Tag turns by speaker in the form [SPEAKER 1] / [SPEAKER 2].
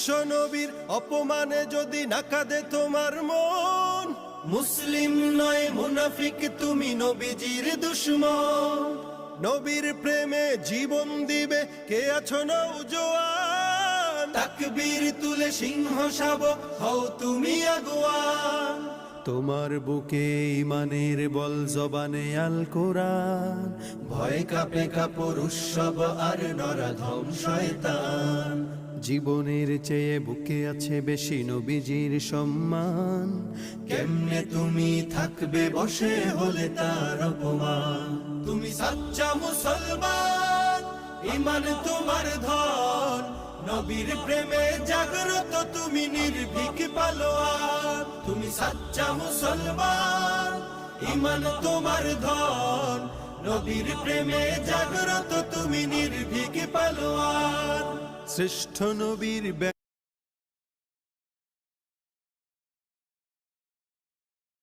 [SPEAKER 1] বিশ্ব নবীর অপমানে যদি না কাঁদে তোমার মন, মুসলিম নয় মুনাফিক তুমি নবীজির দুশমন। নবীর প্রেমে জীবন দিবে কে আছো নওজোয়ান, তাকবীর তুলে সিংহ শাবক হও তুমি আগুয়ান। তোমার বুকে ইমানের বল জবানে আল কোরআন, ভয় কাঁপে কাপড় উৎসব আর নরাধম শয়তান। জীবনের চেয়ে বুকে আছে বেশি নবীজির সম্মান, কেমনে তুমি থাকবে বসে হলে তার অপমান। তুমি সাচ্চা মুসলমান, ইমান তোমার ধন, নবীর প্রেমে জাগ্রত তুমি নির্ভীক পালোয়ান। তুমি সাচ্চা মুসলমান, ইমান তোমার ধন, নবীর প্রেমে জাগ্রত তুমি নির্ভীক পালোয়ান। শ্রেষ্ঠ নবীর